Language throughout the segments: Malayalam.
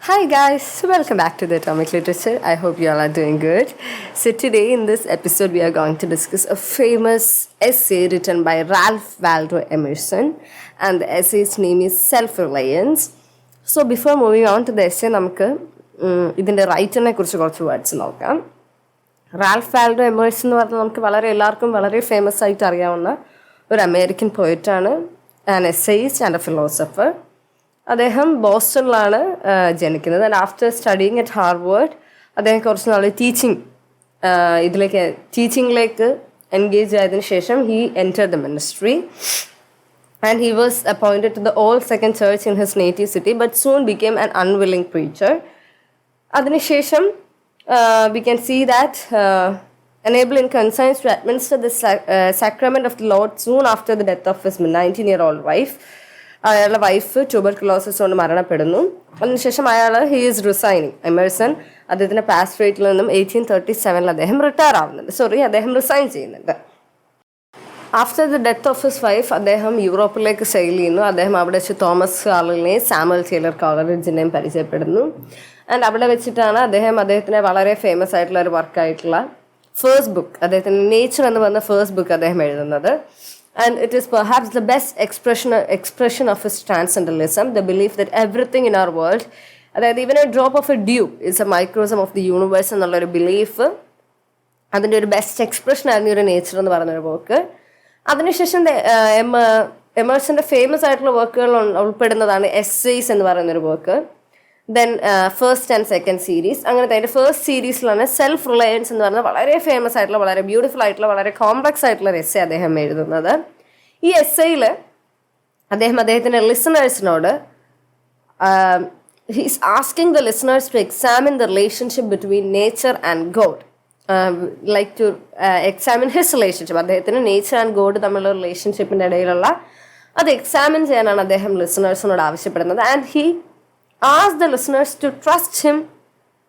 Hi guys, welcome back to the Atomic Literature. I hope you all are doing good. So today in this episode we are going to discuss a famous essay written by Ralph Waldo Emerson, and the essay's name is Self-Reliance. So before moving on to the essay, നമുക്ക് ഇതിൻ്റെ റൈറ്ററിനെ കുറിച്ച് കുറച്ച് വേർഡ്സ് നോക്കാം. റാൽഫ് വാൽഡോ എമേഴ്സൺ എന്ന് പറഞ്ഞാൽ നമുക്ക് എല്ലാവർക്കും വളരെ ഫേമസ് ആയിട്ട് അറിയാവുന്ന ഒരു അമേരിക്കൻ പോയറ്റാണ്, an essayist and a philosopher. അദ്ദേഹം ബോസ്റ്റണിലാണ് ജനിക്കുന്നത്. And after studying at Harvard അദ്ദേഹം കുറച്ച് നാൾ ടീച്ചിങ്ങിലേക്ക് എൻഗേജ് ആയതിനു ശേഷം he enter the ministry and he was appointed to the All Second Church in his native city but soon became an unwilling preacher. Adinishesham we can see that unable in conscience to administer the sacrament of the Lord soon after the death of his 19-year-old wife. അയാളുടെ വൈഫ് ട്യൂബർകുലോസിസ് കൊണ്ട് മരണപ്പെടുന്നു. അതിനുശേഷം ഹി ഈസ് റിസൈനിങ്. എമേഴ്സൺ അദ്ദേഹത്തിൻ്റെ പാസ്റ്ററേറ്റിൽ നിന്നും 1837 അദ്ദേഹം അദ്ദേഹം റിസൈൻ ചെയ്യുന്നുണ്ട്. After the death of his wife അദ്ദേഹം യൂറോപ്പിലേക്ക് സെയിൽ ചെയ്യുന്നു. അദ്ദേഹം അവിടെ വെച്ച് തോമസ് ഹാളിനെയും സാമുവൽ ടൈലർ കോളറിജിനെയും പരിചയപ്പെടുന്നു. ആൻഡ് അവിടെ വെച്ചിട്ടാണ് അദ്ദേഹത്തിൻ്റെ വളരെ ഫേമസ് ആയിട്ടുള്ള ഒരു വർക്കായിട്ടുള്ള ഫേസ്റ്റ് ബുക്ക്, അദ്ദേഹത്തിൻ്റെ നേച്ചർ എന്ന് പറഞ്ഞ ഫേസ്റ്റ് ബുക്ക് അദ്ദേഹം എഴുതുന്നത്. And it is perhaps the best expression of his transcendentalism, the belief that everything in our world, അതായത് even a drop of a dew is a microcosm of the universe എന്നുള്ളൊരു ബിലീഫ്, അതിൻ്റെ ഒരു ബെസ്റ്റ് എക്സ്പ്രഷൻ ആയിരുന്നു ഒരു നേച്ചർ എന്ന് പറയുന്നൊരു ബുക്ക്. അതിനുശേഷം എമേഴ്സൻ്റെ ഫേമസ് ആയിട്ടുള്ള വർക്കുകൾ ഉൾപ്പെടുന്നതാണ് എസ്സേയ്സ് എന്ന് പറയുന്നൊരു book. Then first and second series, അങ്ങനത്തെ അതിൻ്റെ ഫസ്റ്റ് സീരീസിലാണ് സെൽഫ് റിലയൻസ് എന്ന് പറയുന്നത് വളരെ ഫേമസ് ആയിട്ടുള്ള, വളരെ ബ്യൂട്ടിഫുൾ ആയിട്ടുള്ള, വളരെ കോംപ്ലക്സ് ആയിട്ടുള്ള ഒരു എസ്സേ അദ്ദേഹം എഴുതുന്നത്. ഈ എസ്സേയിൽ അദ്ദേഹത്തിൻ്റെ ലിസണേഴ്സിനോട് he's asking the listeners to examine the relationship between nature and God, like to examine his relationship. അദ്ദേഹത്തിന് നേച്ചർ ആൻഡ് ഗോഡ് തമ്മിലുള്ള റിലേഷൻഷിപ്പിൻ്റെ ഇടയിലുള്ള അത് എക്സാമിൻ ചെയ്യാനാണ് അദ്ദേഹം ലിസണേഴ്സിനോട് ആവശ്യപ്പെടുന്നത്. And he ask the listeners to trust him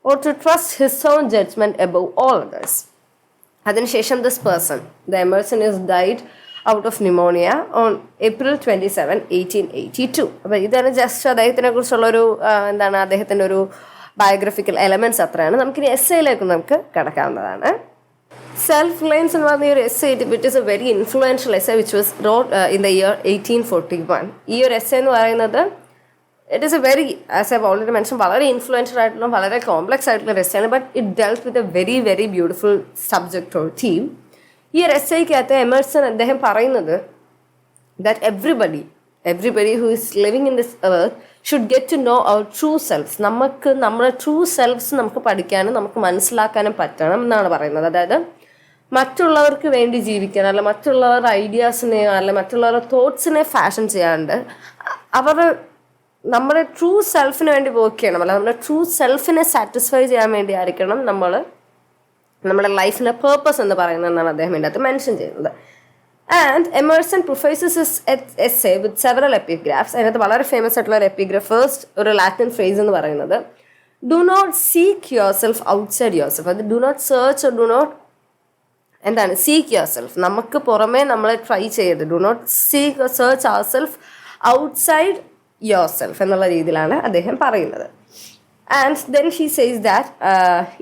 or to trust his own judgment above all others. Adinishesham this person, the Emerson, is died out of pneumonia on April 27, 1882. അപ്പോൾ ഇതാണ് ജസ്റ്റ് അദ്ദേഹത്തിനെ കുറിച്ചുള്ളൊരു അദ്ദേഹത്തിൻ്റെ ഒരു ബയോഗ്രഫിക്കൽ എലമെൻറ്റ്സ് അത്രയാണ്. നമുക്കിനി എസ്സേയിലേക്ക് നമുക്ക് കിടക്കാവുന്നതാണ്. സെൽഫ് റിലയൻസ് എന്ന് പറഞ്ഞ ഒരു essay, it is a very influential essay which was wrote in the year 1841. ഈ ഒരു എസ്സേ എന്ന് പറയുന്നത് it is a very, as I've already mentioned, വളരെ ഇൻഫ്ലുവൻഷ്യൽ ആയിട്ടുള്ള, വളരെ കോംപ്ലക്സ് ആയിട്ടുള്ള ഒരു എസ്സേയാണ്. But it dealt with a very very beautiful subject or theme. ഈ ഒരു എസ്സേക്കകത്ത് എമേഴ്സൺ അദ്ദേഹം പറയുന്നത് that everybody who is living in this earth should get to know our true selves. നമ്മുടെ ട്രൂ സെൽഫ്സ് നമുക്ക് പഠിക്കാനും നമുക്ക് മനസ്സിലാക്കാനും പറ്റണം എന്നാണ് പറയുന്നത്. അതായത് മറ്റുള്ളവർക്ക് വേണ്ടി ജീവിക്കാൻ, അല്ല മറ്റുള്ളവരുടെ ഐഡിയാസിനെയോ അല്ല മറ്റുള്ളവരുടെ തോട്ട്സിനെ ഫാഷൻ ചെയ്യാണ്ട് നമ്മുടെ ട്രൂ സെൽഫിന് വേണ്ടി വർക്ക് ചെയ്യണം. അല്ല നമ്മുടെ ട്രൂ സെൽഫിനെ സാറ്റിസ്ഫൈ ചെയ്യാൻ വേണ്ടി ആയിരിക്കണം നമ്മുടെ ലൈഫിൻ്റെ പേർപ്പസ് എന്ന് പറയുന്നതെന്നാണ് അദ്ദേഹം ഇതിൻ്റെ അകത്ത് മെൻഷൻ ചെയ്യുന്നത്. And Emerson prefaces his essay with several epigraphs. അതിനകത്ത് വളരെ ഫേമസ് ആയിട്ടുള്ള ഒരു എപ്പിഗ്രാഫ്, ഫസ്റ്റ് ഒരു ലാറ്റിൻ ഫ്രേസ് എന്ന് പറയുന്നത് do not seek yourself outside yourself. അത് do not search, do not seek yourself, നമുക്ക് പുറമേ നമ്മളെ ട്രൈ ചെയ്ത്, do not seek search our self outside yourself എന്നുള്ള രീതിയിലാണ് അദ്ദേഹം പറയുന്നത്. And then she says that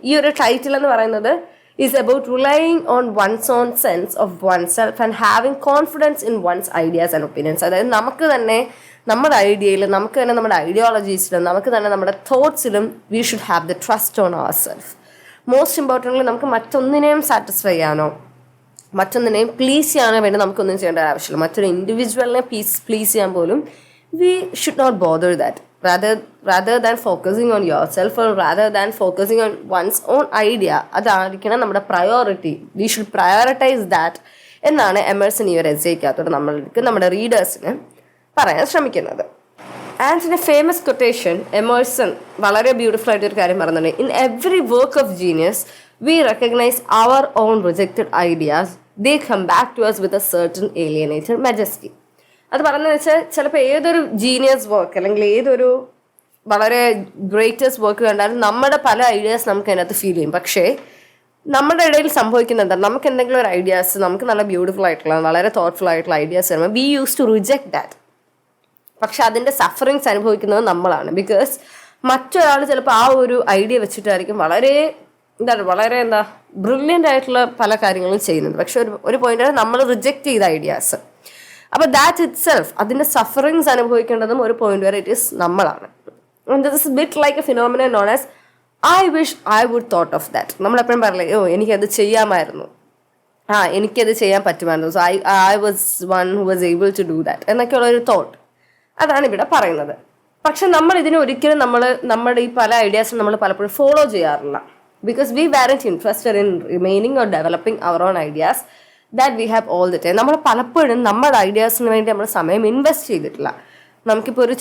ഈ ഒരു ടൈറ്റിൽ എന്ന് പറയുന്നത് is about relying on one's own sense of one self and having confidence in one's ideas and opinions. അതായത് നമുക്ക് തന്നെ നമ്മുടെ ഐഡിയയിലും നമുക്ക് തന്നെ നമ്മുടെ ഐഡിയോളജീസിലും നമുക്ക് തന്നെ നമ്മുടെ തോട്ട്സിലും we should have the trust on our self. Most importantly നമുക്ക് മറ്റൊന്നിനെയും സാറ്റിസ്ഫൈ ചെയ്യാനോ മറ്റൊന്നിനെയും പ്ലീസ് ചെയ്യാനോ വേണ്ടി നമുക്കൊന്നും ചെയ്യേണ്ട ആവശ്യമില്ല. മറ്റൊരു ഇൻഡിവിജ്വലിനെ പ്ലീസ് ചെയ്യാൻ പോലും we should not bother that. Rather than focusing on yourself or rather than focusing on one's own idea, അതായിരിക്കണം നമ്മുടെ priority. we should prioritize that എന്നാണ് എമേഴ്സൺ ഈ ഒരു എസ്സേക്കകത്തോട് നമ്മുടെ റീഡേഴ്സിന് പറയാൻ ശ്രമിക്കുന്നത്. And in A famous quotation Emerson വളരെ ബ്യൂട്ടിഫുൾ ആയിട്ടൊരു കാര്യം പറയുന്നുണ്ട്. In every work of genius we recognize our own rejected ideas. they come back to us with a certain alienated majesty. അത് പറഞ്ഞതെന്ന് വെച്ചാൽ ചിലപ്പോൾ ഏതൊരു ജീനിയസ് വർക്ക് അല്ലെങ്കിൽ ഏതൊരു വളരെ ഗ്രേറ്റസ്റ്റ് വർക്ക് കണ്ടാലും നമ്മുടെ പല ഐഡിയാസ് നമുക്ക് അതിനകത്ത് ഫീൽ ചെയ്യും. പക്ഷേ നമ്മുടെ ഇടയിൽ സംഭവിക്കുന്നത് എന്താ, നമുക്ക് എന്തെങ്കിലും ഒരു ഐഡിയാസ്, നമുക്ക് നല്ല ബ്യൂട്ടിഫുൾ ആയിട്ടുള്ള വളരെ തോട്ട്ഫുൾ ആയിട്ടുള്ള ഐഡിയാസ് വരുമ്പോൾ we use to reject that. പക്ഷെ അതിൻ്റെ സഫറിങ്സ് അനുഭവിക്കുന്നത് നമ്മളാണ്. ബിക്കോസ് മറ്റൊരാൾ ചിലപ്പോൾ ആ ഒരു ഐഡിയ വെച്ചിട്ടായിരിക്കും വളരെ ബ്രില്യൻ്റ് ആയിട്ടുള്ള പല കാര്യങ്ങളും ചെയ്യുന്നത്. പക്ഷെ ഒരു പോയിന്റ് നമ്മൾ റിജക്റ്റ് ചെയ്ത ഐഡിയാസ്. അപ്പോൾ ദാറ്റ് ഇറ്റ് സെൽഫ് അതിൻ്റെ സഫറിങ്സ് അനുഭവിക്കേണ്ടതും ഒരു പോയിന്റ് വരെ ഇറ്റ് ഈസ് നമ്മളാണ്. This is bit like a phenomenon known as I wish I would thought of that. നമ്മളെപ്പോഴും പറയില്ലേ, എനിക്കത് ചെയ്യാമായിരുന്നു, എനിക്കത് ചെയ്യാൻ പറ്റുമായിരുന്നു, so I was one who was able to do that എന്നൊക്കെയുള്ള ഒരു തോട്ട്. അതാണ് ഇവിടെ പറയുന്നത്. പക്ഷെ നമ്മൾ ഇതിനെ ഒരിക്കലും നമ്മുടെ ഈ പല ഐഡിയാസും നമ്മൾ പലപ്പോഴും ഫോളോ ചെയ്യാറില്ല. Because we weren't interested in remaining or developing our own ideas that we have all the time. നമ്മൾ പലപ്പോഴും നമ്മുടെ ഐഡിയാസിന് വേണ്ടി നമ്മൾ സമയം ഇൻവെസ്റ്റ് ചെയ്തിട്ടില്ല. നമുക്കിപ്പോൾ ഒരു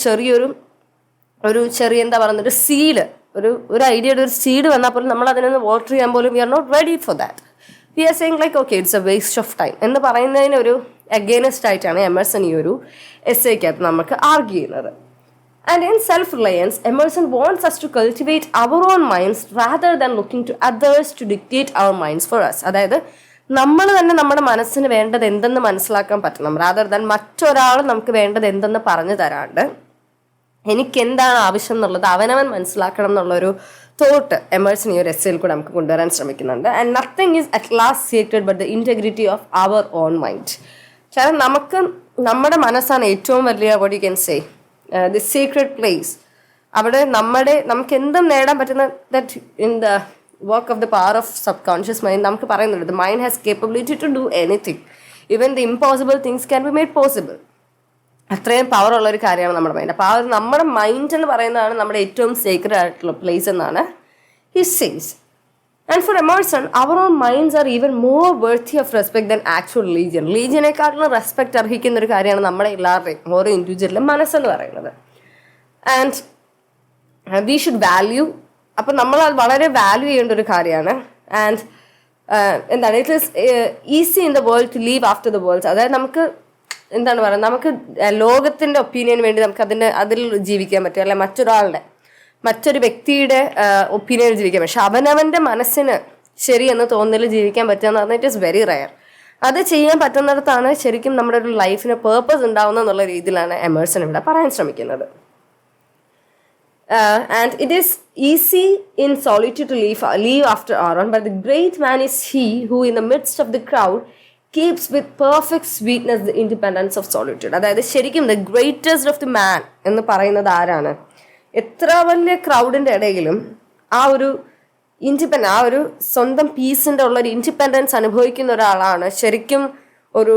ചെറിയ എന്താ പറയുന്നത്, ഒരു സീഡ്, ഒരു ഐഡിയയുടെ ഒരു സീഡ് വന്നാൽ പോലും നമ്മൾ അതിനൊന്ന് വാട്ടർ ചെയ്യാൻ പോലും we are not ready for that. We are saying like okay it's a waste of time എന്ന് പറയുന്നതിന് ഒരു അഗെയിൻസ്റ്റ് ആയിട്ടാണ് എമേഴ്സൺ ഈ ഒരു എസ്സേക്കകത്ത് നമുക്ക് ആർഗ്യൂ ചെയ്യുന്നത്. And in self-reliance, Emerson wants us to cultivate our own minds rather than looking to others to dictate our minds for us. അതായത് നമ്മൾ തന്നെ നമ്മുടെ മനസ്സിന് വേണ്ടത് എന്തെന്ന് മനസ്സിലാക്കാൻ പറ്റണം, rather than മറ്റൊരാൾ നമുക്ക് വേണ്ടത് എന്തെന്ന് പറഞ്ഞു തരാണ്ട് എനിക്ക് എന്താണ് ആവശ്യം എന്നുള്ളത് അവനവൻ മനസ്സിലാക്കണം എന്നുള്ളൊരു തോട്ട് എമേഴ്സൺ ഈ ഒരു എസ്സേയിൽ കൂടെ നമുക്ക് കൊണ്ടുവരാൻ ശ്രമിക്കുന്നുണ്ട്. And nothing is at last secret but the integrity of our own mind. കാരണം നമ്മുടെ മനസ്സാണ് ഏറ്റവും വലിയ what you can say the secret place. അവിടെ നമുക്ക് എന്തും നേടാൻ പറ്റുന്ന that in the work of the power of subconscious mind നമുക്ക് പറയുന്നുണ്ട് the mind has capability to do anything, even the impossible things can be made possible. അത്രയും പവർ ഉള്ളൊരു കാര്യമാണ് നമ്മുടെ മൈൻഡ്. അപ്പോൾ നമ്മുടെ മൈൻഡ് എന്ന് പറയുന്നതാണ് നമ്മുടെ ഏറ്റവും സീക്രട്ട് ആയിട്ടുള്ള പ്ലേസ് എന്നാണ് he says. And for Emerson our own minds are even more worthy of respect than actual religion. റിലീജിയനെക്കാട്ടിലും റെസ്പെക്ട് അർഹിക്കുന്ന ഒരു കാര്യമാണ് നമ്മുടെ എല്ലാവരുടെയും ഓരോ ഇൻഡിവിജ്വലിലും മനസ്സെന്ന് പറയുന്നത്. ആൻഡ് വി ഷുഡ് വാല്യൂ, അപ്പം നമ്മൾ അത് വളരെ വാല്യൂ ചെയ്യേണ്ട ഒരു കാര്യമാണ്. ആൻഡ് എന്താണ് it is easy in the world to live after the world. അതായത് നമുക്ക് നമുക്ക് ലോകത്തിൻ്റെ ഒപ്പീനിയന് വേണ്ടി നമുക്ക് അതിൽ ജീവിക്കാൻ പറ്റും, അല്ലെ മറ്റൊരു വ്യക്തിയുടെ ഒപ്പീനിയൻ ജീവിക്കാൻ. പക്ഷെ അവനവൻ്റെ മനസ്സിന് ശരിയെന്ന് തോന്നൽ ജീവിക്കാൻ പറ്റുക എന്ന് പറഞ്ഞാൽ ഇറ്റ് ഈസ് വെരി റയർ. അത് ചെയ്യാൻ പറ്റുന്നിടത്താണ് ശരിക്കും നമ്മുടെ ഒരു ലൈഫിന് പേർപ്പസ് ഉണ്ടാവുന്ന എന്നുള്ള രീതിയിലാണ് എമേഴ്സൺ ഇവിടെ പറയാൻ ശ്രമിക്കുന്നത്. And it is easy in solitude to live after our own, but the great man is he who in the midst of the crowd keeps with perfect sweetness the independence of solitude. അതായത് ശരിക്കും the greatest of the man എന്ന് പറയുന്നത് ആരാണ്? എത്ര വലിയ ക്രൗഡിൻ്റെ ഇടയിലും ആ ഒരു സ്വന്തം പീസിൻ്റെ ഉള്ളൊരു ഇൻഡിപെൻഡൻസ് അനുഭവിക്കുന്ന ഒരാളാണ് ശരിക്കും ഒരു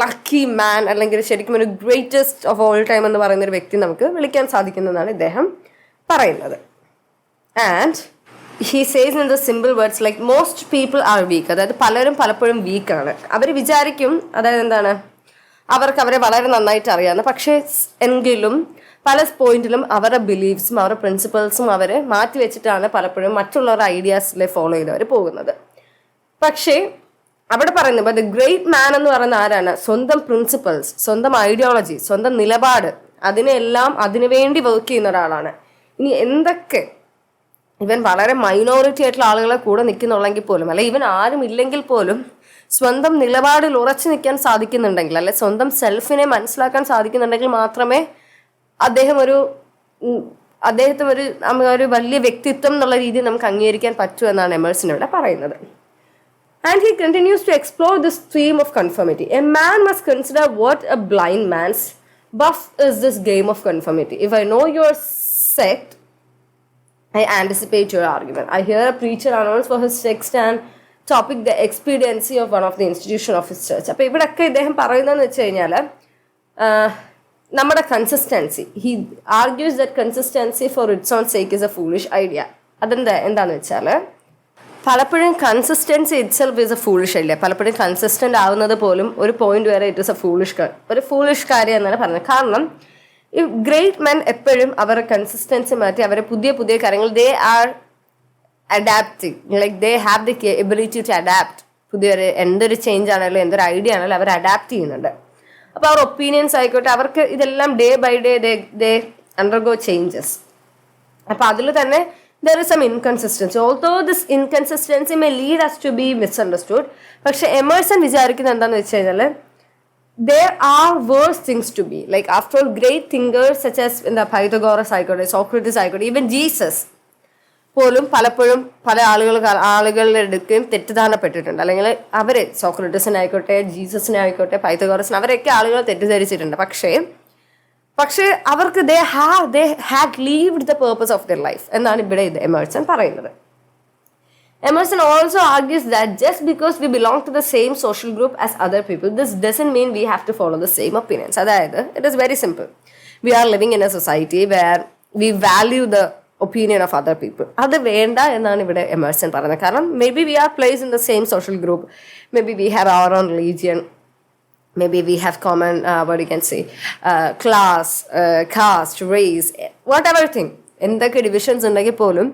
ലക്കി മാൻ, അല്ലെങ്കിൽ ശരിക്കും ഒരു ഗ്രേറ്റസ്റ്റ് ഓഫ് ഓൾ ടൈം എന്ന് പറയുന്ന ഒരു വ്യക്തി നമുക്ക് വിളിക്കാൻ സാധിക്കുന്നതാണ് ഇദ്ദേഹം പറയുന്നത്. And he says in the simple words like most people are week. അതായത് പലപ്പോഴും വീക്കാണ്. അവർ വിചാരിക്കും അതായത് അവർക്ക് അവരെ വളരെ നന്നായിട്ട് അറിയാമെന്ന്. പക്ഷേ എങ്കിലും പല പോയിന്റിലും അവരുടെ ബിലീഫ്സും അവരുടെ പ്രിൻസിപ്പിൾസും അവർ മാറ്റി വെച്ചിട്ടാണ് പലപ്പോഴും മറ്റുള്ളവരുടെ ഐഡിയാസിലെ ഫോളോ ചെയ്തവർ പോകുന്നത്. പക്ഷേ അവിടെ പറയുന്നത് ദ ഗ്രേറ്റ് മാൻ എന്ന് പറയുന്ന ആരാണ്? സ്വന്തം പ്രിൻസിപ്പിൾസ്, സ്വന്തം ഐഡിയോളജി, സ്വന്തം നിലപാട്, അതിനുവേണ്ടി വർക്ക് ചെയ്യുന്ന ഒരാളാണ്. ഇനി എന്തൊക്കെ ഇവൻ വളരെ മൈനോറിറ്റി ആയിട്ടുള്ള ആളുകളെ കൂടെ നിൽക്കുന്നുള്ളെങ്കിൽ പോലും, അല്ലെ ഇവൻ ആരും ഇല്ലെങ്കിൽ പോലും സ്വന്തം നിലപാടിൽ ഉറച്ചു നിൽക്കാൻ സാധിക്കുന്നുണ്ടെങ്കിൽ, അല്ലെ സ്വന്തം സെൽഫിനെ മനസ്സിലാക്കാൻ സാധിക്കുന്നുണ്ടെങ്കിൽ മാത്രമേ അദ്ദേഹത്തിന് ഒരു വലിയ വ്യക്തിത്വം എന്നുള്ള രീതിയിൽ നമുക്ക് അംഗീകരിക്കാൻ പറ്റൂ എന്നാണ് എമേഴ്സൺ ഇവിടെ പറയുന്നത്. And he continues to explore this theme of conformity. A man must consider what a blind man's buff is this game of conformity. If I know your sect, I anticipate your argument. I hear a preacher announce for his text and topic the expediency of one of the institution of his church. അപ്പോൾ ഇവിടെയൊക്കെ ഇദ്ദേഹം പറയുന്നതെന്ന് വെച്ച് കഴിഞ്ഞാൽ നമ്മുടെ consistency, he argues that consistency for its own sake is a foolish idea. എന്താണെന്ന് വെച്ചാൽ പലപ്പോഴും consistency itself is a foolish idea. പലപ്പോഴും കൺസിസ്റ്റൻ്റ് ആവുന്നത് പോലും ഒരു പോയിന്റ് വരെ ഇറ്റ് ഇസ് ഒരു ഫൂളിഷ് കാര്യം എന്നാണ് പറഞ്ഞത്. കാരണം ഈ ഗ്രേറ്റ് മെൻ എപ്പോഴും അവരുടെ കൺസിസ്റ്റൻസി മാറ്റി അവരെ പുതിയ കാര്യങ്ങൾ they are adapting, like they have the ability to adapt. എന്തൊരു ചേഞ്ച് ആണെങ്കിലും എന്തൊരു ഐഡിയ ആണെങ്കിലും അവർ അഡാപ്റ്റ് ചെയ്യുന്നുണ്ട്. അപ്പോൾ അവർ ഒപ്പീനിയൻസ് ആയിക്കോട്ടെ, അവർക്ക് ഇതെല്ലാം day by day they undergo changes. അപ്പോൾ അതിൽ തന്നെ there is some inconsistency. Although this inconsistency may lead us to be misunderstood, പക്ഷെ എമേഴ്സൺ വിചാരിക്കുന്നത് എന്താണെന്ന് വെച്ച് കഴിഞ്ഞാൽ there are worse things to be. Like after all, great thinkers such as in the Pythagoras ആയിക്കോട്ടെ, സോക്രട്ടീസ് ആയിക്കോട്ടെ, ഈവൻ ജീസസ് പോലും പലപ്പോഴും പല ആളുകളുടെ അടുക്കുകയും തെറ്റിദ്ധാരണപ്പെട്ടിട്ടുണ്ട്. അല്ലെങ്കിൽ അവർ സോക്രട്ടീസിനായിക്കോട്ടെ, ജീസസിനായിക്കോട്ടെ, പൈതഗോറസിന്, അവരൊക്കെ ആളുകൾ തെറ്റിദ്ധരിച്ചിട്ടുണ്ട്. പക്ഷേ അവർക്ക് they had lived the purpose of their life എന്നാണ് ഇവിടെ ഇത് എമേഴ്സൺ പറയുന്നത്. Emerson also argues that just because we belong to the same social group as other people, this doesn't mean we have to follow the same opinions. അതായത് it is very simple. We are living in a society where we value the opinion of other people. അത് വേണ്ട എന്നാണ് ഇവിടെ എമേഴ്സൺ പറയുന്നത്. കാരണം maybe we are placed in the same social group, maybe we have our own religion, maybe we have common what you can say class, caste, race, whatever thing, എന്തൊക്കെ ഡിവിഷൻസ് ഉണ്ടെങ്കിൽ പോലും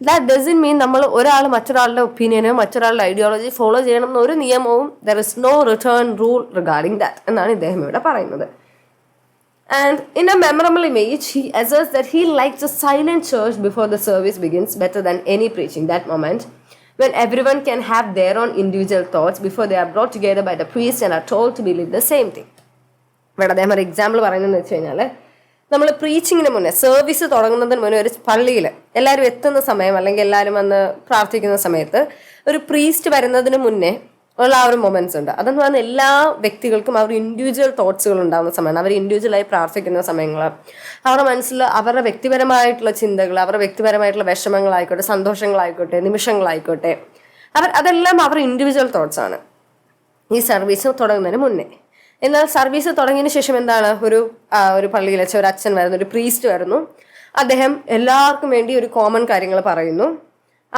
ദാറ്റ് ഡസൻറ്റ് മീൻ നമ്മൾ ഒരാൾ മറ്റൊരാളുടെ ഒപ്പീനിയനോ മറ്റൊരാളുടെ ഐഡിയോളജി ഫോളോ ചെയ്യണം എന്നൊരു നിയമവും there is no return rule regarding that എന്നാണ് ഇദ്ദേഹം ഇവിടെ പറയുന്നത്. And in a memorable image, he asserts that he likes a silent church before the service begins better than any preaching. That moment when everyone can have their own individual thoughts before they are brought together by the priest and are told to believe the same thing. ഇവിടെ അദ്ദേഹം ഒരു എക്സാമ്പിൾ പറയുന്നതെന്ന് വെച്ച് കഴിഞ്ഞാൽ, നമ്മൾ പ്രീച്ചിങ്ങിന് മുന്നേ, സർവീസ് തുടങ്ങുന്നതിന് മുന്നേ ഒരു പള്ളിയിൽ എല്ലാവരും എത്തുന്ന സമയം അല്ലെങ്കിൽ എല്ലാവരും വന്ന് പ്രാർത്ഥിക്കുന്ന സമയത്ത് ഒരു പ്രീസ്റ്റ് വരുന്നതിന് മുന്നേ ഉള്ള ആ ഒരു മൊമെന്റ്സ് ഉണ്ട്. അതെന്ന് പറഞ്ഞാൽ എല്ലാ വ്യക്തികൾക്കും അവർ ഇൻഡിവിജ്വൽ തോട്ട്സുകൾ ഉണ്ടാകുന്ന സമയമാണ്. അവർ ഇൻഡിവിജ്വലായി പ്രാർത്ഥിക്കുന്ന സമയങ്ങൾ, അവരുടെ മനസ്സിൽ അവരുടെ വ്യക്തിപരമായിട്ടുള്ള ചിന്തകൾ, അവരുടെ വ്യക്തിപരമായിട്ടുള്ള വിഷമങ്ങളായിക്കോട്ടെ, സന്തോഷങ്ങളായിക്കോട്ടെ, നിമിഷങ്ങളായിക്കോട്ടെ, അതെല്ലാം അവരുടെ ഇൻഡിവിജ്വൽ തോട്ട്സ് ആണ് ഈ സർവീസ് തുടങ്ങുന്നതിന് മുന്നേ. എന്നാൽ സർവീസ് തുടങ്ങിയതിന് ശേഷം എന്താണ്, ഒരു പള്ളിയിൽ വെച്ച ഒരു അച്ഛൻ വരുന്നു, ഒരു പ്രീസ്റ്റ് വരുന്നു. അദ്ദേഹം എല്ലാവർക്കും വേണ്ടി ഒരു കോമൺ കാര്യങ്ങൾ പറയുന്നു.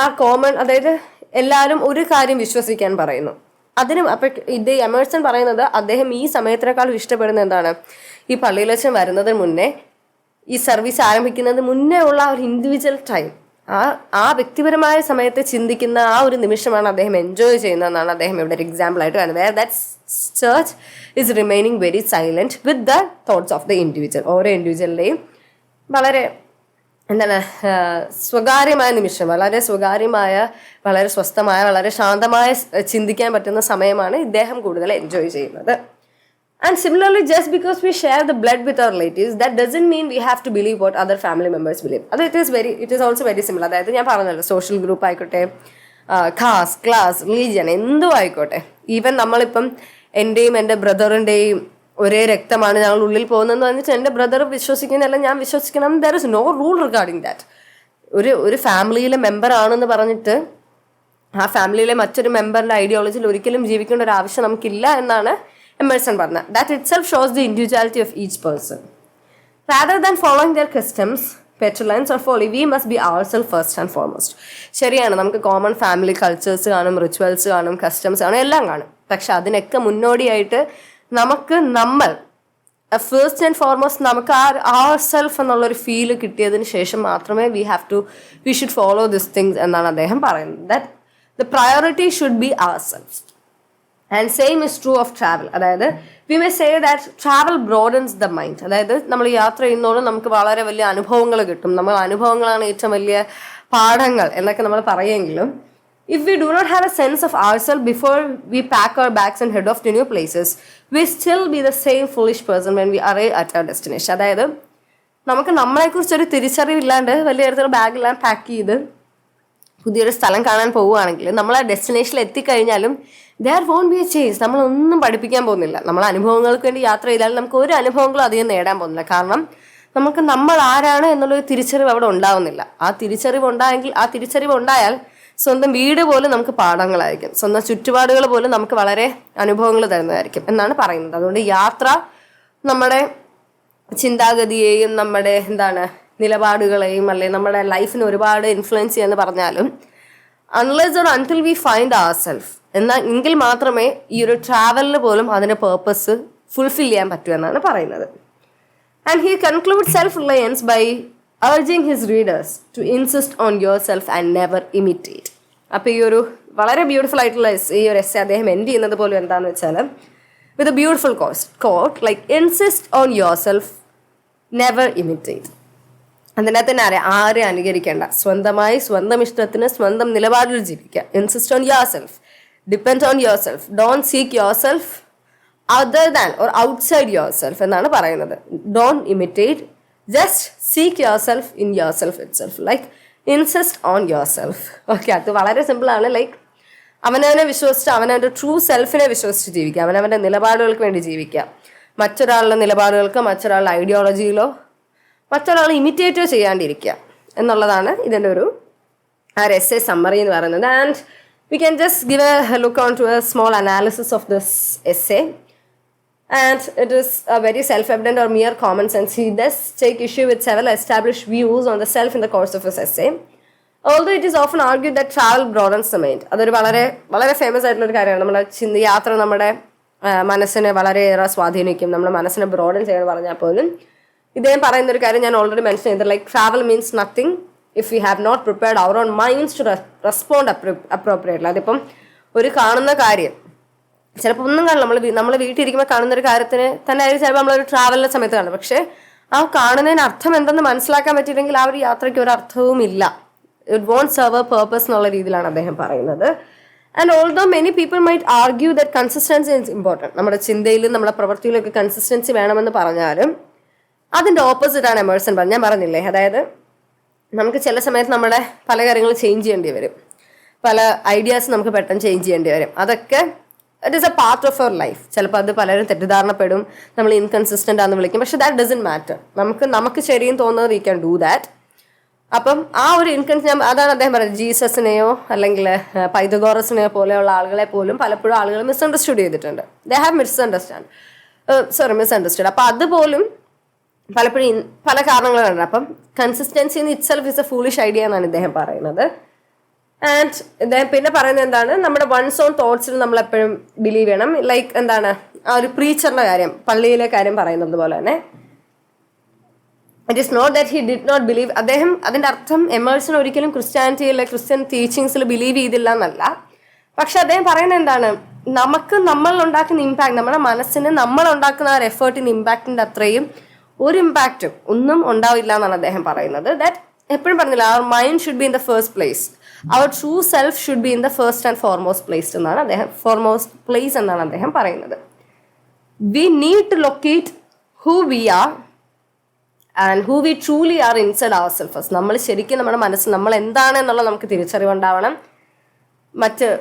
ആ കോമൺ, അതായത് എല്ലാവരും ഒരു കാര്യം വിശ്വസിക്കാൻ പറയുന്നു. അപ്പം ഇത് എമേഴ്സൺ പറയുന്നത് അദ്ദേഹം ഈ സമയത്തിനേക്കാളും ഇഷ്ടപ്പെടുന്ന എന്താണ്, ഈ പള്ളിയിൽ വെച്ച് വരുന്നതിന് മുന്നേ, ഈ സർവീസ് ആരംഭിക്കുന്നതിന് മുന്നേ ഉള്ള ഒരു ഇൻഡിവിജ്വൽ ടൈം, ആ വ്യക്തിപരമായ സമയത്തെ ചിന്തിക്കുന്ന ആ ഒരു നിമിഷമാണ് അദ്ദേഹം എൻജോയ് ചെയ്യുന്നതെന്നാണ് അദ്ദേഹം ഇവിടെ ഒരു എക്സാമ്പിൾ ആയിട്ട് കാണുന്നത്. Where that church is remaining very silent with the thoughts of the individual. ഓരോ ഇൻഡിവിജ്വലിൻ്റെയും വളരെ സ്വകാര്യമായ നിമിഷം, വളരെ സ്വകാര്യമായ, വളരെ സ്വസ്ഥമായ, വളരെ ശാന്തമായ ചിന്തിക്കാൻ പറ്റുന്ന സമയമാണ് ഇദ്ദേഹം കൂടുതൽ എൻജോയ് ചെയ്യുന്നത്. And similarly, just because we share the blood with our relatives, that doesn't mean we have to believe what other family members believe. അത് it is also very similar. അതായത് ഞാൻ പറഞ്ഞല്ലോ, സോഷ്യൽ ഗ്രൂപ്പ് ആയിക്കോട്ടെ, കാസ്റ്റ്, ക്ലാസ്, റിലീജിയൻ, എന്തും ആയിക്കോട്ടെ, ഈവൻ നമ്മളിപ്പം എൻ്റെയും എൻ്റെ ബ്രദറിൻ്റെയും ഒരേ രക്തമാണ് ഞങ്ങൾ ഉള്ളിൽ പോകുന്നതെന്ന് പറഞ്ഞിട്ട് എൻ്റെ ബ്രദർ വിശ്വസിക്കുന്നതല്ല ഞാൻ വിശ്വസിക്കണം, there is no rule regarding that. ഒരു ഫാമിലിയിലെ മെമ്പർ ആണെന്ന് പറഞ്ഞിട്ട് ആ ഫാമിലിയിലെ മറ്റൊരു മെമ്പറിൻ്റെ ഐഡിയോളജിയിൽ ഒരിക്കലും ജീവിക്കേണ്ട ഒരു ആവശ്യം നമുക്കില്ല എന്നാണ് Emerson പറഞ്ഞ. That itself shows the individuality of each person. Rather than following their customs, petulance or folly, we must be ourselves first and foremost. ശരിയാണ്, നമുക്ക് കോമൺ ഫാമിലി കൾച്ചേഴ്സ് കാണും, റിച്വൽസ് കാണും, കസ്റ്റംസ് കാണും, എല്ലാം കാണും. പക്ഷെ അതിനൊക്കെ മുന്നോടിയായിട്ട് നമ്മൾ ഫസ്റ്റ് ആൻഡ് ഫോർമോസ്റ്റ് നമുക്ക് our self എന്നുള്ളൊരു ഫീല് കിട്ടിയതിന് ശേഷം മാത്രമേ we should follow these things എന്നാണ് അദ്ദേഹം പറയുന്നത്. That the priority should be ourselves. And same is true of travel. അതായത് we may say that travel broadens the mind. അതായത് നമ്മൾ യാത്ര ചെയ്യുന്നതോടെ നമുക്ക് വളരെ വലിയ അനുഭവങ്ങൾ കിട്ടും. നമ്മൾ അനുഭവങ്ങളാണ് ഏറ്റവും വലിയ പാഠങ്ങൾ എന്നൊക്കെ നമ്മൾ പറയുമെങ്കിലും, if we do not have a sense of ourselves before we pack our bags and head off to new places, we still be the same foolish person when we arrive at our destination. അതായത് നമുക്ക് നമ്മളെക്കുറിച്ചൊരു തിരിച്ചറിവില്ലാണ്ട് വലിയ തരത്തിലുള്ള ബാഗെല്ലാം പാക്ക് ചെയ്ത് പുതിയൊരു സ്ഥലം കാണാൻ പോവുകയാണെങ്കിൽ, നമ്മൾ ആ ഡെസ്റ്റിനേഷനിൽ എത്തിക്കഴിഞ്ഞാലും there won't be a change. നമ്മളൊന്നും പഠിപ്പിക്കാൻ പോകുന്നില്ല. നമ്മൾ അനുഭവങ്ങൾക്ക് വേണ്ടി യാത്ര ചെയ്താലും നമുക്ക് ഒരു അനുഭവങ്ങളും അധികം നേടാൻ പോകുന്നില്ല. കാരണം നമ്മൾ ആരാണ് എന്നുള്ളൊരു തിരിച്ചറിവ് അവിടെ ഉണ്ടാവുന്നില്ല. ആ തിരിച്ചറിവ് ഉണ്ടായാൽ സ്വന്തം വീട് പോലും നമുക്ക് പാഠങ്ങളായിരിക്കും, സ്വന്തം ചുറ്റുപാടുകൾ പോലും നമുക്ക് വളരെ അനുഭവങ്ങൾ തരുന്നതായിരിക്കും എന്നാണ് പറയുന്നത്. അതുകൊണ്ട് യാത്ര നമ്മുടെ ചിന്താഗതിയെയും നമ്മുടെ നിലപാടുകളെയും അല്ലെങ്കിൽ നമ്മുടെ ലൈഫിനെ ഒരുപാട് ഇൻഫ്ലുവൻസ് ചെയ്യാന്ന് പറഞ്ഞാലും, unless or until we find ourselves, എങ്കിൽ മാത്രമേ ഈ ഒരു ട്രാവലിന് പോലും അതിന്റെ പേർപ്പസ് ഫുൾഫിൽ ചെയ്യാൻ പറ്റൂ എന്നാണ് പറയുന്നത്. And he conclude self reliance by urging his readers to insist on yourself and never imitate. അപ്പോൾ ഈ ഒരു വളരെ ബ്യൂട്ടിഫുൾ ആയിട്ടുള്ള ഈ ഒരു എസ്സേ അദ്ദേഹം എൻഡ് ചെയ്യുന്നത് പോലും എന്താണെന്ന് വെച്ചാൽ with a beautiful quote like insist on yourself, never imitate. അതിനകത്ത് തന്നെ ആരെ അനുകരിക്കേണ്ട, സ്വന്തം ഇഷ്ടത്തിന് സ്വന്തം നിലപാടിൽ ജീവിക്കുക. Insist on yourself, depend on yourself, don't seek yourself other than or outside yourself എന്നാണ് പറയുന്നത്. Don't imitate, just seek yourself in yourself itself, like insist on yourself. Okay, അത് വളരെ സിമ്പിൾ ആണ്. ലൈക്ക് അവനവനെ വിശ്വസിച്ച് അവനവൻ്റെ ട്രൂ സെൽഫിനെ വിശ്വസിച്ച് ജീവിക്കുക, അവനവൻ്റെ നിലപാടുകൾക്ക് വേണ്ടി ജീവിക്കുക. മറ്റൊരാളുടെ നിലപാടുകൾക്ക്, മറ്റൊരാളുടെ ഐഡിയോളജിയിലോ മറ്റൊരാളെ ഇമിറ്റേറ്റോ ചെയ്യാണ്ടിരിക്കുക എന്നുള്ളതാണ് ഇതിൻ്റെ ഒരു essay summary എന്ന് പറയുന്നത്. And we can just give a look on to a small analysis of this essay. And it is a very self-evident or mere common sense. He does take issue with several established views on the self in the course of his essay. Although it is often argued that travel broadens the mind. അതൊരു വളരെ വളരെ ഫേമസ് ആയിട്ടുള്ളൊരു കാര്യമാണ്. നമ്മുടെ യാത്ര നമ്മുടെ മനസ്സിനെ വളരെയേറെ സ്വാധീനിക്കും, നമ്മുടെ മനസ്സിനെ ബ്രോഡൻ ചെയ്യാൻ പറഞ്ഞാൽ പോലും ഇദ്ദേഹം പറയുന്നൊരു കാര്യം ഞാൻ ഓൾറെഡി മെൻഷൻ ചെയ്തത്, like travel means nothing if we have not prepared our own minds to respond appropriately. അതിപ്പം ഒരു കാണുന്ന കാര്യം ചിലപ്പോൾ ഒന്നും കാണില്ല, നമ്മൾ വീട്ടിലിരിക്കുമ്പോൾ കാണുന്ന ഒരു കാര്യത്തിന് തന്നെ ആയിരിക്കും ചിലപ്പോൾ നമ്മളൊരു ട്രാവലിൻ്റെ സമയത്ത് കാണും. പക്ഷേ ആ കാണുന്നതിന് അർത്ഥം എന്തെന്ന് മനസ്സിലാക്കാൻ പറ്റിയില്ലെങ്കിൽ ആ ഒരു യാത്രയ്ക്ക് ഒരു അർത്ഥവും ഇല്ല. It won't serve a purpose എന്നുള്ള രീതിയിലാണ് അദ്ദേഹം പറയുന്നത്. And although many people might argue that consistency is important. നമ്മുടെ ചിന്തയിലും നമ്മുടെ പ്രവൃത്തിയിലൊക്കെ കൺസിസ്റ്റൻസി വേണമെന്ന് പറഞ്ഞാലും അതിൻ്റെ ഓപ്പോസിറ്റാണ് എമേഴ്സൺ പറഞ്ഞത്. ഞാൻ പറഞ്ഞില്ലേ, അതായത് നമുക്ക് ചില സമയത്ത് നമ്മുടെ പല കാര്യങ്ങളും ചേഞ്ച് ചെയ്യേണ്ടി വരും, പല ഐഡിയാസ് നമുക്ക് പെട്ടെന്ന് ചേഞ്ച് ചെയ്യേണ്ടി വരും. അതൊക്കെ it is a part of our life. ചിലപ്പോൾ അത് പലരും തെറ്റിദ്ധാരണപ്പെടും, നമ്മൾ ഇൻകൺസിസ്റ്റൻ്റ് ആണെന്ന് വിളിക്കും. പക്ഷെ ദാറ്റ് ഡസൻറ്റ് മാറ്റർ. നമുക്ക് ശരിയും തോന്നുന്നത് വി ക്യാൻ ഡൂ ദാറ്റ്. അപ്പം ആ ഒരു അതാണ് അദ്ദേഹം പറയുന്നത്. ജീസസിനെയോ അല്ലെങ്കിൽ പൈതഗോറസിനെയോ പോലെയുള്ള ആളുകളെ പോലും പലപ്പോഴും ആളുകൾ മിസ്അണ്ടർസ്റ്റുഡ് ചെയ്തിട്ടുണ്ട്. They have misunderstood. അപ്പം അതുപോലും പലപ്പോഴും പല കാരണങ്ങളുണ്ട്. അപ്പം consistency in it self is a foolish idea എന്നാണ് ഇദ്ദേഹം പറയുന്നത്. ആൻഡ് ഇദ്ദേഹം പിന്നെ പറയുന്നത് എന്താണ്, നമ്മുടെ വൺസ് ഓൺ തോട്ട്സിൽ നമ്മൾ എപ്പോഴും ബിലീവ് ചെയ്യണം. ലൈക്ക് എന്താണ്, ആ ഒരു പ്രീച്ചറിന്റെ കാര്യം, പള്ളിയിലെ കാര്യം പറയുന്നത് പോലെ തന്നെ it is not that he did not believe. അദ്ദേഹം അതിൻ്റെ അർത്ഥം എമേഴ്സൺ ഒരിക്കലും ക്രിസ്ത്യാനിറ്റിയിലെ ക്രിസ്ത്യൻ ടീച്ചിങ്സിൽ ബിലീവ് ചെയ്തില്ല എന്നല്ല. പക്ഷെ അദ്ദേഹം പറയുന്നത് എന്താണ്, നമ്മൾ ഉണ്ടാക്കുന്ന ഇമ്പാക്ട്, നമ്മുടെ മനസ്സിന് നമ്മൾ ഉണ്ടാക്കുന്ന ആ ഒരു എഫേർട്ടിൻ്റെ ഇമ്പാക്റ്റിൻ്റെ അത്രയും ഒരു ഇമ്പാക്റ്റും ഒന്നും ഉണ്ടാവില്ല എന്നാണ് അദ്ദേഹം പറയുന്നത്. ദാറ്റ് എപ്പോഴും പറഞ്ഞില്ല, our mind should be in the first place, our true self should be in the first and foremost place എന്നാണ് അദ്ദേഹം പറയുന്നത്. We need to locate who we are and who we truly are inside our self. നമ്മൾ ശരിക്കും നമ്മുടെ മനസ്സ് നമ്മൾ എന്താണ് എന്നുള്ള നമുക്ക് തിരിച്ചറിവുണ്ടാവണം.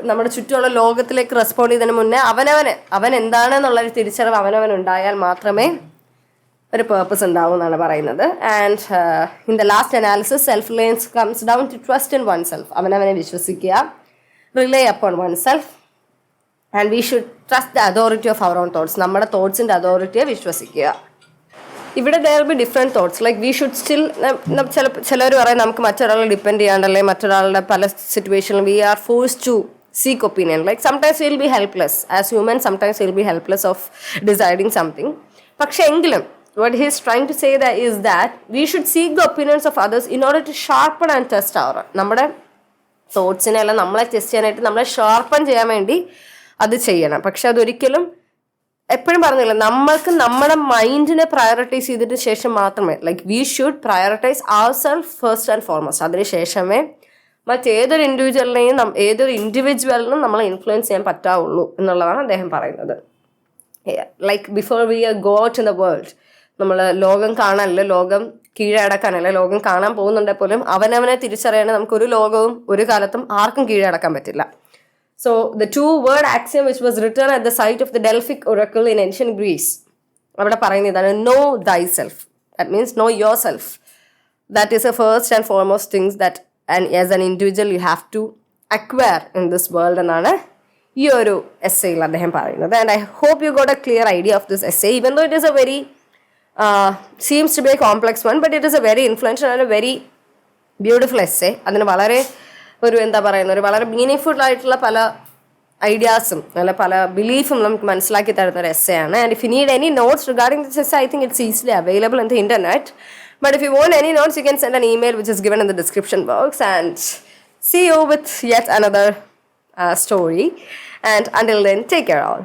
നമ്മുടെ ചുറ്റുമുള്ള ലോകത്തിലേക്ക് റെസ്പോണ്ട് ചെയ്തതിന് മുന്നേ അവൻ എന്താണെന്നുള്ളൊരു തിരിച്ചറിവ് അവനവനുണ്ടായാൽ മാത്രമേ ഒരു പേർപ്പസ് ഉണ്ടാവും എന്നാണ് പറയുന്നത്. And in the last analysis self reliance comes down to trust in one self. അവനവനെ വിശ്വസിക്കുക, rely upon one self. And we should trust the authority of our own thoughts. നമ്മുടെ തോട്ട്സിൻ്റെ അതോറിറ്റിയെ വിശ്വസിക്കുക. ഇവിടെ there be different thoughts, like we should still, ചിലർ പറയും നമുക്ക് മറ്റൊരാളെ ഡിപ്പെൻഡ് ചെയ്യാണ്ടല്ലേ, മറ്റൊരാളുടെ പല സിറ്റുവേഷനിലും we are forced to seek opinion. Like sometimes we'll be helpless as humans, sometimes we'll be helpless of deciding something. പക്ഷെ എങ്കിലും what he is trying to say that is that we should seek the opinions of others in order to sharpen and test our നമ്മുടെ തോട്ട്സിനെ അല്ല നമ്മളെ ടെസ്റ്റ് ചെയ്യാനായിട്ട് നമ്മളെ ഷാർപ്പൺ ചെയ്യാൻ വേണ്ടി അത് ചെയ്യണം. പക്ഷെ അതൊരിക്കലും എപ്പോഴും പറഞ്ഞില്ല, നമ്മൾക്ക് നമ്മുടെ മൈൻഡിനെ പ്രയോറിറ്റൈസ് ചെയ്തിട്ട് ശേഷം മാത്രമേ, like we should prioritise our self first and foremost. അതിന് ശേഷമേ മറ്റേതൊരു ഇൻഡിവിജ്വലിനും നമ്മളെ ഇൻഫ്ലുവൻസ് ചെയ്യാൻ പറ്റാവുള്ളൂ എന്നുള്ളതാണ് അദ്ദേഹം പറയുന്നത്. Like before we R go out in the world, നമ്മൾ ലോകം കാണാനല്ല, ലോകം കീഴടക്കാനല്ല, ലോകം കാണാൻ പോകുന്നുണ്ടെങ്കിൽ പോലും അവനവനെ തിരിച്ചറിയാൻ നമുക്കൊരു ലോകവും ഒരു കാലത്തും ആർക്കും കീഴടക്കാൻ പറ്റില്ല. So the two-word axiom which was written at the site of the Delphic oracle in ancient Greece, അവിടെ പറയുന്നത് ഇതാണ്, know thyself. That means know yourself. That is the first and foremost things that as an individual you have to acquire in this world എന്നാണ് ഈ ഒരു എസ്സേയിൽ അദ്ദേഹം പറയുന്നത്. And I hope you got a clear idea of this essay, even though it is a very seems to be a complex one, but it is a very influential and a very beautiful essay. അതിന് വളരെ വളരെ മീനിങ്ഫുൾ ആയിട്ടുള്ള പല ഐഡിയാസും അല്ല പല ബിലീഫും നമുക്ക് മനസ്സിലാക്കി തരുന്ന ഒരു എസ്സേ ആണ്. And if you need any notes regarding this essay, I think it's easily available in the internet. But if you want any notes, you can send an email which is given in the description box. And see you with yet another story. And until then, take care all.